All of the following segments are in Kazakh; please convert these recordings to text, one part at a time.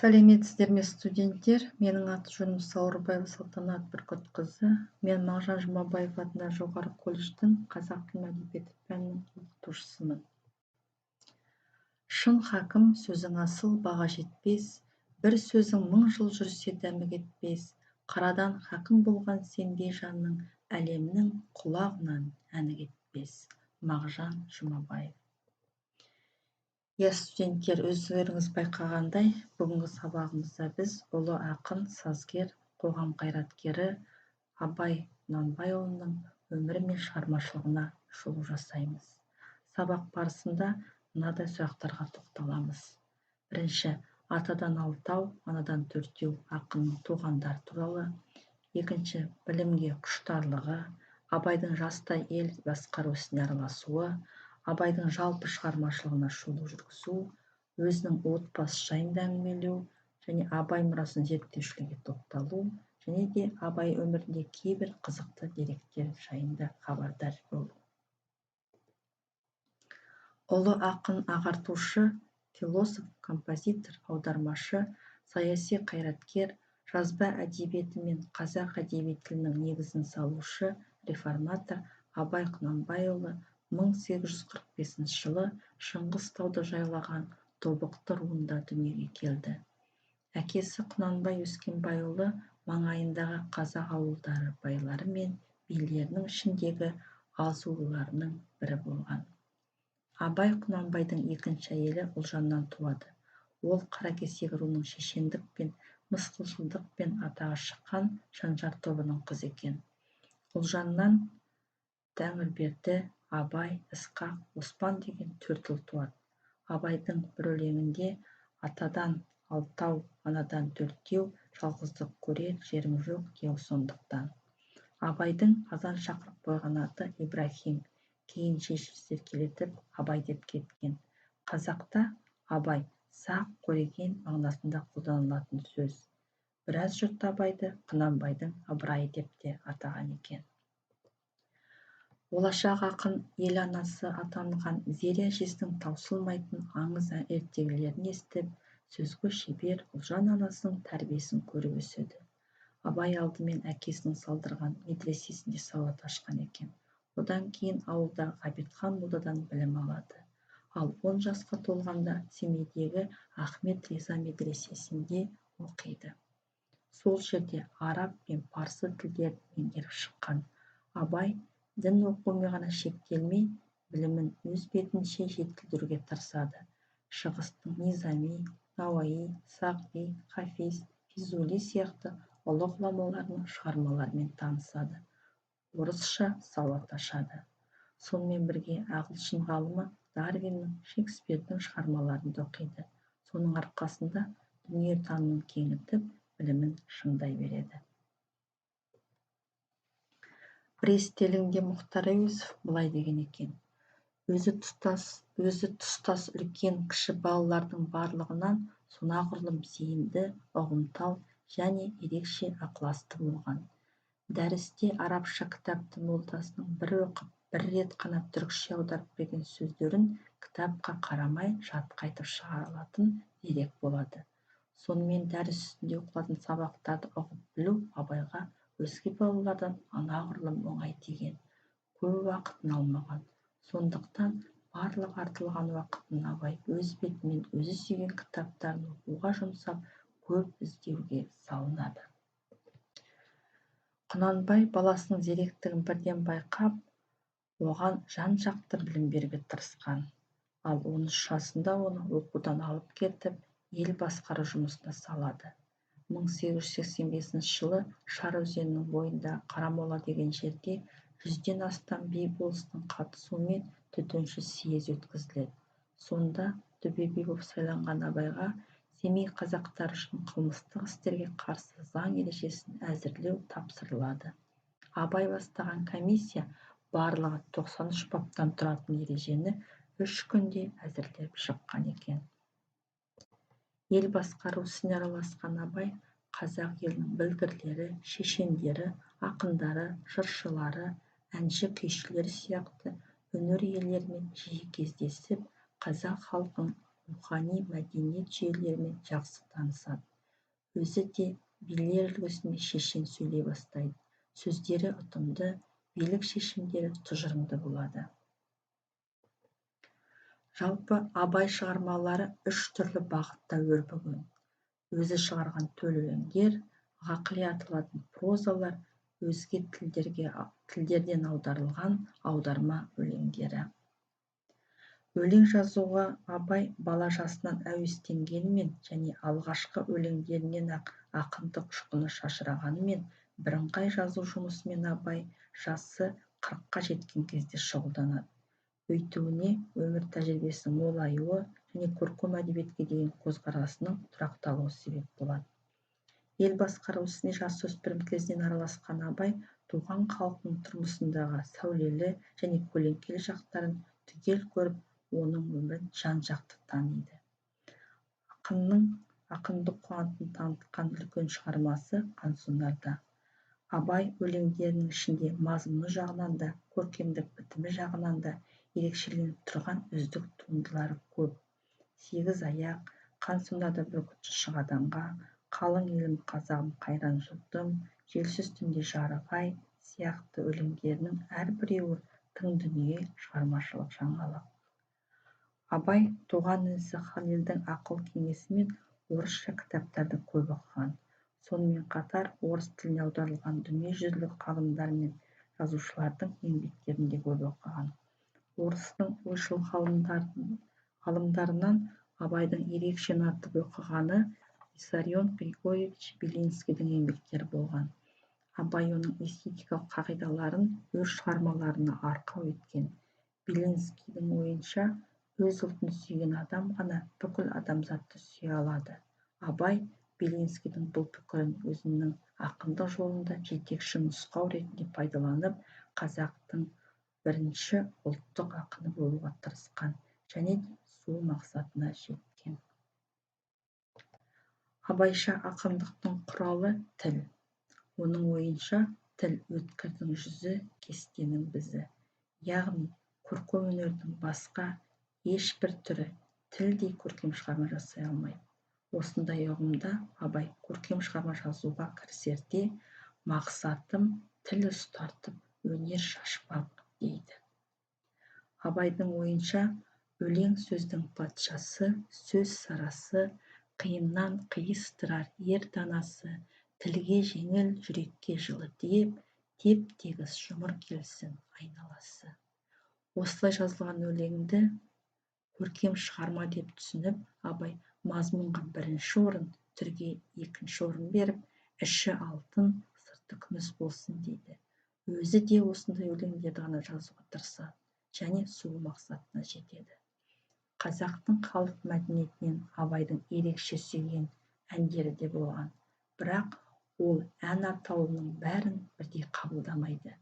Сәлеметсіздер ме, студенттер? Менің аты-жөнім Сауырбаева Салтанат Бүркітқызы. Мен Мағжан Жұмабаев атындағы жоғары колледждің қазақ тілі әдебиеті пәнінің оқытушысымын. Шын хакім сөзің асыл, баға жетпес, бір сөзің мың жыл жүрсе дәмі кетпес. Қарадан хакім болған сендей жанның, әлемнің құлағынан әні кетпес. Мағжан Жұмабаев. Студенттер, өздеріңіз байқағандай, бүгінгі сабағымызда біз ұлы ақын, сазгер, қоғам қайраткері Абай Құнанбайұлының өмірі мен шығармашылығына шолу жасаймыз. Сабақ барысында мынадай сұрақтарға тоқталамыз. Бірінші, атадан алтау, анадан төртеу ақынның туғандары туралы. Екінші, білімге құштарлығы, Абайдың жаста ел басқару ісіне араласуы, Абайдың жалпы шығармашылығына шолу жүргізу, өзінің отбасы жайында әңгімелеу және Абай мұрасын зерттеушілерге тоқталу, және де Абай өмірінде кейбір қызықты деректер жайында хабардар болу. Ұлы ақын, ағартушы, философ, композитор, аудармашы, саяси қайраткер, жазба әдебиеті мен қазақ әдеби тілінің негізін салушы, реформатор Абай Құнанбайұлы 1845 жылы Шыңғыстауды жайлаған Тобықты руында дүниеге келді. Әкесі Құнанбай Өскенбайұлы маңайындағы қазақ ауылдары байлары мен билерінің ішіндегі азулыларының бірі болған. Абай Құнанбайдың екінші әйелі Ұлжаннан туады. Ол қаракесек руының шешендік пен мысқылшылдықпен атағы шыққан Шанжар тобының қызы екен. Ұлжаннан Тәңірберді, Абай, Ысқақ, Оспан деген 4 ұл туады. Абайдың бір өлеңінде атадан алтау, анадан төртеу, жалғыздық көрер жерім жоқ деу сондықтан. Абайдың азан шақырып қойған аты Ибрахим, кейін шешесі еркелетіп Абай деп кеткен. Қазақта Абай сақ көреген мағынасында қолданылатын сөз. Біраз жұрт Абайды Құнанбайдың ыбырайы деп те атаған екен. Болашақ ақын ел анасы атанған Зере әжесінің таусылмайтын аңыз ертегілерін естіп, сөзге шебер Ұлжан анасының тәрбиесін көріп өседі. Абай алдымен әкесінің салдырған медресесінде сауат ашқан екен. Одан кейін ауылдағы Ғабитхан молдадан білім алады. Ал 10 жасқа толғанда Семейдегі Ахмет Риза медресесінде оқиды. Сол жерде араб пен парсы тілдерін меңгеріп шыққан. Абай дін оқумен ғана шектелмей, білімін өз бетінше жетілдіруге тырысады. Шығыстың Низами, Науаи, Сағди, Хафиз, Физули сияқты ұлы ғұламаларының шығармаларымен танысады. Орысша сауат ашады. Сонымен бірге ағылшын ғалымы Дарвиннің, Шекспирдің шығармаларын оқиды. Соның арқасында дүниетанымын кеңітіп, білімін шыңдай береді. Бір естелігінде Мұхтар Әуезов былай деген екен. Өзі тұстас үлкен кіші балалардың барлығынан сонағұрлым зейінді, ұғымтал және ерекше ықыласты болған. Дәрісте арабша кітапты молдасының бір оқып, бір рет қана түрікше аударып берген сөздерін кітапқа қарамай жатқа айтып шығара алатын зерек болады. Сонымен дәріс үстінде оқылатын сабақтарды оқып білу Абайға өзге балалардан анағұрлым оңай тиген. Көп уақытын алмаған. Сондықтан барлық артылған уақытын Абай өз бетімен өзі сүйген кітаптарын оқуға жұмсап, көп іздеуге салынады. Құнанбай баласының зеректігін бірден байқап, оған жан-жақты білім беруге тырысқан. Ал 13 жасында оны оқудан алып кетіп, ел басқару жұмысына салады. 1885 жылы Шар өзенінің бойында Қарамола деген жерде 100-ден астам би болыстың қатысуымен төтенше съез өткізіледі. Сонда төбе би болып сайланған Абайға Семей қазақтары үшін қылмыстық істерге қарсы заң ережесін әзірлеу тапсырылады. Абай бастаған комиссия барлығы 93 баптан тұратын ережені 3 күнде әзірлеп шыққан екен. Ел басқару ісіне араласқан Абай қазақ елінің білгірлері, шешендері, ақындары, жыршылары, әнші күйшілері сияқты өнер иелерімен жиі кездесіп, қазақ халқын рухани мәдениет жүйелерімен жақсы танысады. Өзі де билер үлгісінде шешен сөйлей бастайды. Сөздері ұтымды, билік шешімдері тұжырымды болады. Жалпы Абай шығармалары 3 түрлі бағытта өрбіген. Өзі шығарған төл өлеңдер, ғақли аталатын прозалар, өзге тілдерден аударылған аударма өлеңдері. Өлең жазуға Абай бала жасынан әуестенгенімен және алғашқы өлеңдерінен-ақ ақындық ұшқыны шашырағанымен бірыңғай жазу жұмысымен Абай жасы 40-қа жеткен кезде шұғылданады. Өйтуіне өмір тәжірибесінің молаюы және көркем әдебиетке деген көзқарасының тұрақталуы себеп болады. Ел басқару ісіне жасөспірім кезінен араласқан Абай туған халқының тұрмысындағы сәулелі және көлеңкелі жақтарын түгел көріп, оның өмірін жан-жақты таниды. Ақындық қуатын танытқан үлкен шығармасы Қансонарда. Абай өлеңдерінің ішінде мазмұны жағынан да, көркемдік бітімі жағынан да ерекшеленіп тұрған үздік туындылары көп. 8 аяқ, Қансонарда бүркітші шығаданға, қалың елім қазағым қайран жұртым, желсіз түнде жарық ай сияқты өлеңдерінің әрбіреуі тың дүние, шығармашылық жаңалық. Абай туған інісі Халелдің ақыл кеңесімен орысша кітаптарды көп оқыған. Сонымен қатар орыс тіліне аударылған дүниежүзілік ғалымдар мен жазушылардың еңбектерін де көп оқыған. Орыстың ойшыл ғалымдарынан Абайдың ерекше ұнатып оқығаны Виссарион Григорьевич Белинскийдің еңбектері болған. Абай оның эстетикалық қағидаларын өз шығармаларына арқау еткен. Белинскийдің ойынша, өз ұлтын сүйген адам ғана бүкіл адамзатты сүйе алады. Абай Белинскийдің бұл пікірін өзінің ақындық жолында жетекші нұсқау ретінде пайдаланып, қазақтың бірінші ұлттық ақыны болуға тырысқан және сол мақсатына жеткен. Абайша ақындықтың құралы тіл. Оның ойынша, тіл өткірдің жүзі, кестенің бізі. Яғни, көркем өнердің басқа ешбір түрі тілдей көркем шығарма жасай алмайды. Осындай ұғымда Абай көркем шығарма жазуға кірісерде мақсатым тіл ұстартып, өнер шашпақ дейді. Абайдың ойынша, өлең сөздің патшасы, сөз сарасы, қиыннан қиыстырар ер данасы, тілге жеңіл, жүрекке жылы деп, теп-тегіс жұмыр келсін айналасы. Осылай жазылған өлеңді көркем шығарма деп түсініп, Абай мазмұнға бірінші орын, түрге екінші орын беріп, іші алтын, сырты күміс болсын дейді. Өзі де осындай өлеңдерді ғана жазуға тырысады және сол мақсатына жетеді. Қазақтың халық мәдениетінен Абайдың ерекше сүйген әндері де болған. Бірақ ол ән атаулының бәрін бірдей қабылдамайды.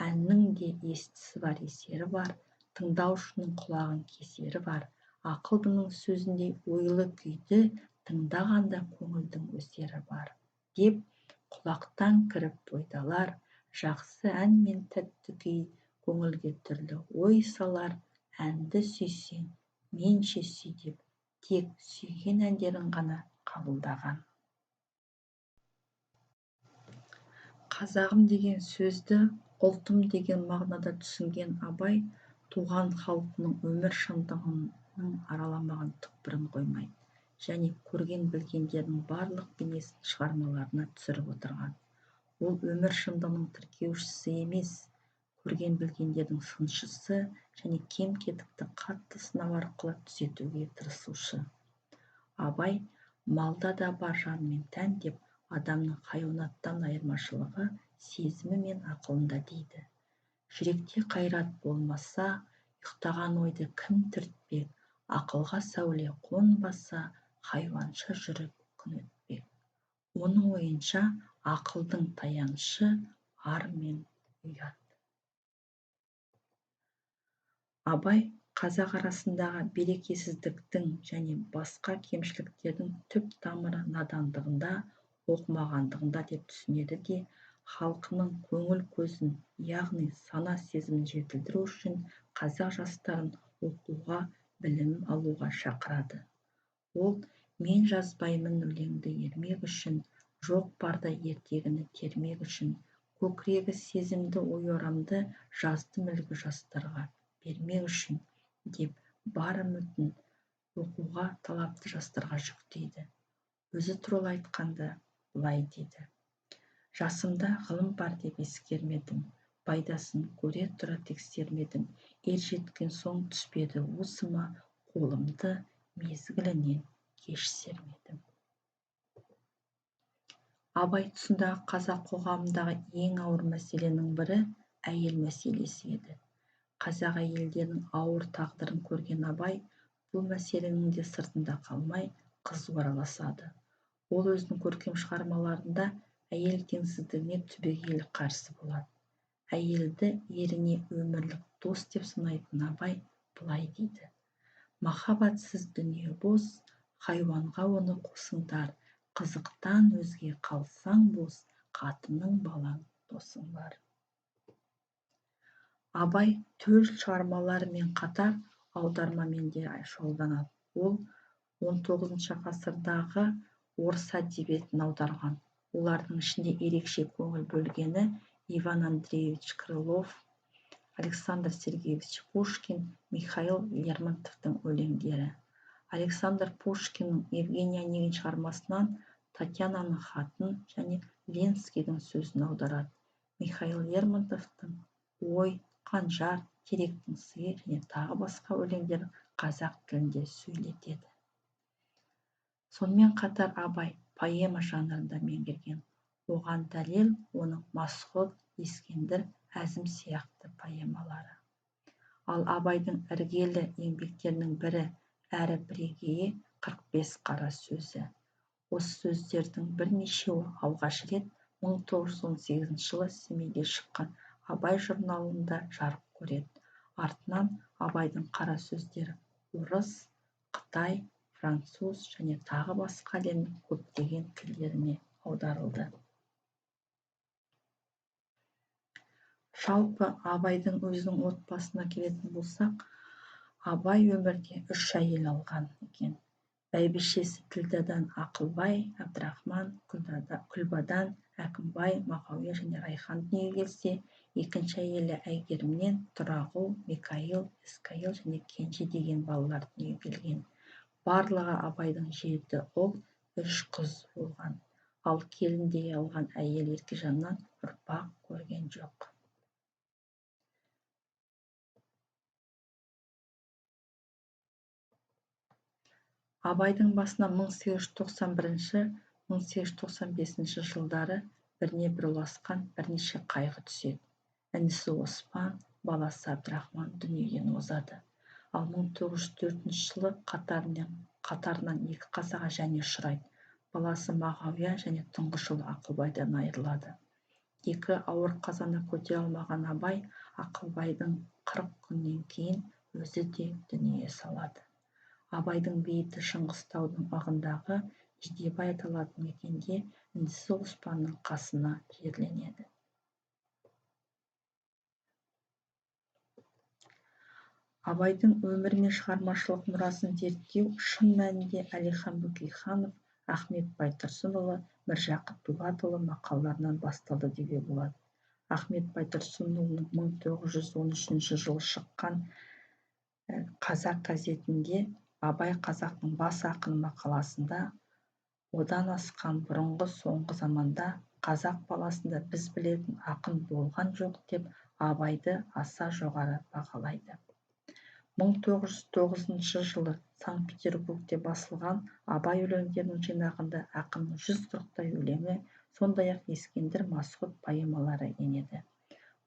Әннің де естісі бар, есері бар, тыңдаушының құлағын кесері бар, ақылдының сөзіндей ойлы күйді тыңдағанда көңілдің өсері бар, деп құлақтан кіріп бойдалар, жақсы ән мен тәтті күй көңілге түрлі ой салар, әнді сүйсең, менше сүй деп, тек сүйген әндерін ғана қабылдаған. Қазағым деген сөзді ұлтым деген мағынада түсінген Абай, туған халқының өмір шындығының араламаған түкпірін қоймайды және көрген білгендердің барлық бейнесін шығармаларына түсіріп отырған. Ол өмір шындығының тіркеушісі емес, көрген білгендердің сыншысы және кем-кетікті қатты сынау арқылы түзетуге тырысушы. Абай малда да бар жан мен тән деп, адамның хайуанаттан айырмашылығы сезімі мен ақылында дейді. Жүректе қайрат болмаса, ұйықтаған ойды кім түртпек, ақылға сәуле қонбаса, хайуанша жүріп күн өтпек. Оның ойынша, ақылдың таянышы ар мен ұят. Абай қазақ арасындағы берекесіздіктің және басқа кемшіліктердің түп тамыры надандығында, оқымағандығында деп түсінеді де, халқының көңіл көзін, яғни сана сезімін жетілдіру үшін қазақ жастарын оқуға, білім алуға шақырады. Ол мен жазбаймын өлеңді ермек үшін, жоқ барда ертегіні термек үшін, көкірегі сезімді ой орамды жаздым үлгі жастарға бермек үшін деп бар үмітін оқуға талапты жастарға жүктейді. Өзі туралы айтқанда былай дейді: жасымда ғылым бар деп ескермедім, пайдасын көре тұра тексермедім, ер жеткен соң түспеді уысыма, қолымды мезгілінен кеш сермедім. Абай тұсындағы қазақ қоғамындағы ең ауыр мәселенің бірі әйел мәселесі еді. Қазақ әйелдерінің ауыр тағдырын көрген Абай бұл мәселенің де сыртында қалмай қызу араласады. Ол өзінің көркем шығармаларында әйел теңсіздігіне түбегейлі қарсы болады. Әйелді еріне өмірлік дос деп санайтын Абай былай дейді: махаббатсыз дүние бос, хайуанға оны қосыңдар, қызықтан өзге қалсаң бос, қатының балаң досың бар. Абай төл шығармаларымен қатар аудармамен де шұғылданады. Ол 19 ғасырдағы орыс әдебиетін аударған. Олардың ішінде ерекше көңіл бөлгені Иван Андреевич Крылов, Александр Сергеевич Пушкин, Михаил Лермонтовтың өлеңдері. Александр Пушкиннің Евгений Онегин шығармасынан Татьянаның хатын және Ленскийдің сөзін аударады. Михаил Лермонтовтың Ой, Қанжар, Теректің сыйы және тағы басқа өлеңдерін қазақ тілінде сөйлетеді. Сонымен қатар Абай поэма жанрында меңгерген. Оған дәлел оның Масғұт, Ескендір, Әзім сияқты поэмалары. Ал Абайдың іргелі еңбектерінің бірі әрі бірегейі 45 қара сөзі. Осы сөздердің бірнешеуі алғаш рет 1918 жылы Семейде шыққан Абай журналында жарық көреді. Артынан Абайдың қара сөздері орыс, Қытай, француз және тағы басқа әлемнің көптеген тілдеріне аударылды. Жалпы Абайдың өзінің отбасына келетін болсақ, Абай өмірде 3 әйел алған екен. Бәйбішесі Ділдадан Ақылбай, Әбдірахман, Күлбадан Әкімбай, Мағауия және Райхан дүниеге келсе, екінші әйелі Әйгерімнен Тұрағұл, Микаил, Ескаил және Кенже деген балалар дүниеге келген. Барлығы Абайдың 7 ұл, 3 қыз болған. Ал келіндей алған әйел Еркежаннан ұрпақ көрген жоқ. Абайдың басына 1891-1895 жылдары біріне бір ұласқан бірнеше қайғы түседі. Інісі Оспан, баласы Әбдірахман дүниеден озады. Ал 1904 жылы қатарынан 2 қазаға және ұшырайды. Баласы Мағауия және тұңғыш ұлы Ақылбайдан айырылады. 2 ауыр қазаны көтере алмаған Абай Ақылбайдың 40 күннен кейін өзі де дүние салады. Абайдың бейіті Шыңғыстаудың ығындағы Жидебай аталатын мекенде інісі Оспанның қасына жерленеді. Абайдың өмірі мен шығармашылық мұрасын зерттеу шын мәнінде Әлихан Бөкейханов, Ахмет Байтұрсынұлы, Міржақып Дулатұлы мақалаларынан басталды деуге болады. Ахмет Байтұрсынұлының 1913 жылы шыққан Қазақ газетінде Абай қазақтың бас ақыны мақаласында одан асқан бұрынғы соңғы заманда қазақ баласында біз білетін ақын болған жоқ деп Абайды аса жоғары бағалайды. 1909 жылы Санкт-Петербургте басылған Абай өлеңдерінің жинағында ақынның 140-тай өлеңі, сондай-ақ Ескендір, Масғұт поэмалары енеді.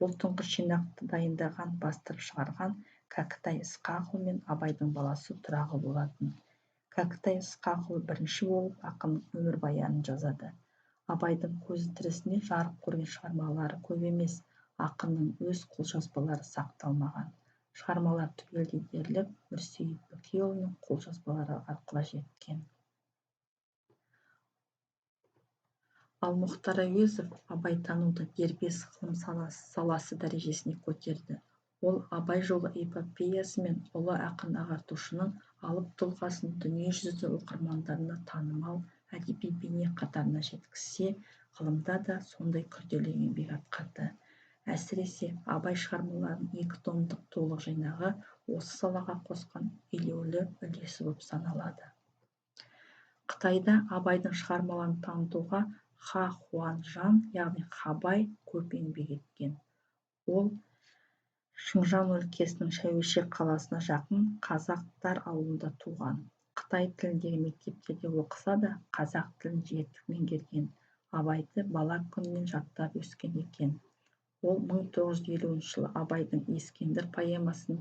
Бұл тұңғыш жинақты дайындаған, бастырып шығарған Кәкітай Ысқақұл мен Абайдың баласы Тұрағұл болатын. Кәкітай Ысқақұл бірінші болып ақынның өмірбаянын жазады. Абайдың көзі тірісінде жарық көрген шығармалары көп емес, ақынның өз қолжазбалары сақталмаған. Шығармалар түгелдей дерлік Мүрсейіт Бөкейұлының қолжазбалары арқылы жеткен. Ал Мұхтар Әуезов абайтануды дербес ғылым саласы дәрежесіне көтерді. ол абай жолы эпопеясымен ұлы ақын ағартушының алып тұлғасын дүниежүзі оқырмандарына танымал әдеби бейне қатарына жеткізсе, ғылымда да сондай күрделі еңбек атқарды. Әсіресе абай шығармаларының 2 томдық толық жинағы осы салаға қосқан елеулі үлесі болып саналады. Қытайда абайдың шығармаларын танытуға Ха Хуанжан, яғни Хабай көп еңбек еткен. Ол Шыңжаң өлкесінің Шәуешек қаласына жақын Қазақтар ауылында туған. Қытай тіліндегі мектептерде оқыса да, қазақ тілін жетік меңгерген. Абайды бала күнінен жаттап өскен екен. Ол 1950 жылы Абайдың Ескендір поэмасын,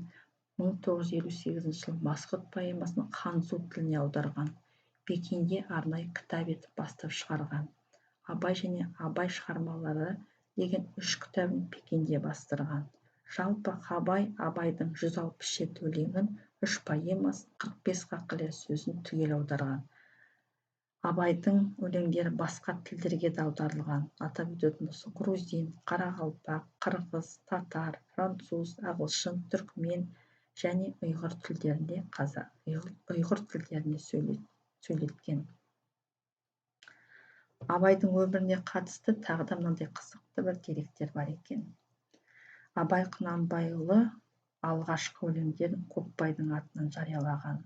1958 жылы Масғұт поэмасын ханзу тіліне аударған. Пекинге арнайы кітап етіп бастап шығарған. Абай және Абай шығармалары деген 3 кітабын Пекинде бастырған. Жалпы Хабай Абайдың 167 өлеңін, 3 поэмасын, 45 қақылия сөзін түгел аударған. Абайдың өлеңдері басқа тілдерге де аударылған. Атап өтетін болсақ, грузин, қарақалпақ, қырғыз, татар, француз, ағылшын, түркмен және ұйғыр тілдеріне сөйлеткен. Абайдың өміріне қатысты тағы да мынандай қызықты бір деректер бар екен. Абай Құнанбайұлы алғашқы өлеңдерін Көкбайдың атынан жариялаған.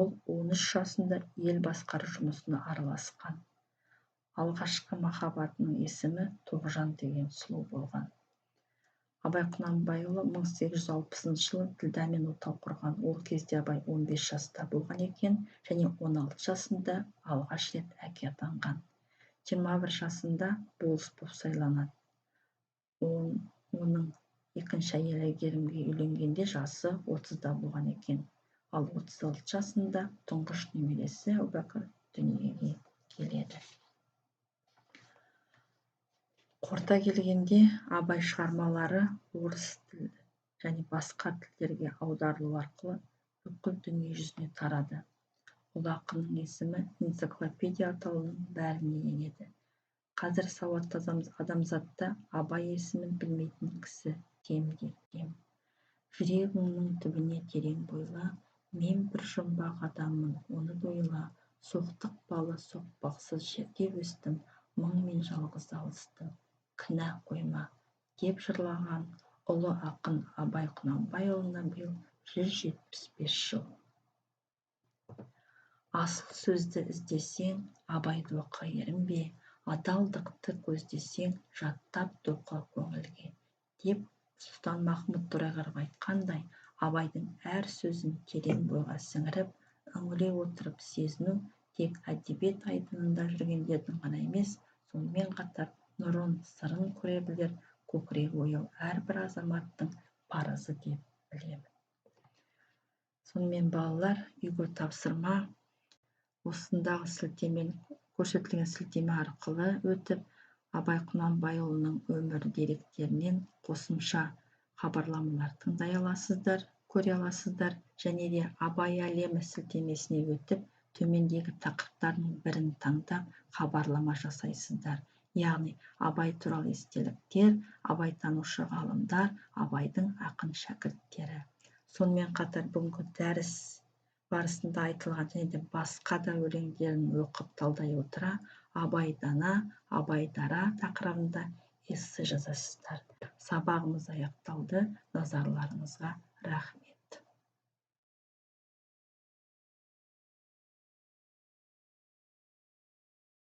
Ол 13 жасында ел басқару жұмысына араласқан. Алғашқы махаббатының есімі Тоғжан деген сұлу болған. Абай Құнанбайұлы 1860 жылы Ділдәмен отау құрған. Ол кезде Абай 15 жаста болған екен және 16 жасында алғаш рет әке атанған. 21 жасында болыс болып сайланады. Оның екінші әйелі Әйгерімге үйленгенде жасы 30-да болған екен. Ал 36 жасында тұңғыш немересі Әбубәкір дүниеге келеді. Қорыта келгенде, Абай шығармалары орыс тілі және басқа тілдерге аударылу арқылы бүкіл дүние жүзіне тарады. Ұлы ақынның есімі энциклопедия атаулының бәріне енеді. Қазір сауатты адамзатта Абай есімін білмейтін кісі кемде кем. Жүрегіңнің түбіне терең бойла, мен бір жұмбақ адаммын, оны бойла. Соқтық балы соқпақсыз жерде өстім, мың мен жалғыз алыстым, кінә қойма, деп жырлаған ұлы ақын Абай Құнанбайұлына биыл 175 жыл. Асыл сөзді іздесең, Абайды оқы ерінбе, адалдықты көздесең, жаттап тоқы көңілге, деп Сұлтанмахмұт Торайғыров айтқандай, Абайдың әр сөзін терең бойға сіңіріп, үңіле отырып сезіну тек әдебиет айдынында жүргендердің ғана емес, сонымен қатар нұрын, сырын көре білер көкірегі ояу әрбір азаматтың парызы деп білемін. Сонымен балалар, үйге тапсырма осындағы көрсетілген сілтеме арқылы өтіп, Абай Құнанбайұлының өмір деректерінен қосымша хабарламалар тыңдай аласыздар, көре аласыздар, және де Абай әлемі сілтемесіне өтіп, төмендегі тақырыптардың бірін таңдап хабарлама жасайсыздар. Яғни Абай туралы естеліктер, абайтанушы ғалымдар, Абайдың ақын шәкірттері. Сонымен қатар бүгінгі дәріс барысында айтылған және де басқа да өлеңдерін оқып талдай отыра, Абай дана, Абай дара тақырыбында эссе жазасыздар. Сабағымыз аяқталды. Назарларыңызға рахмет.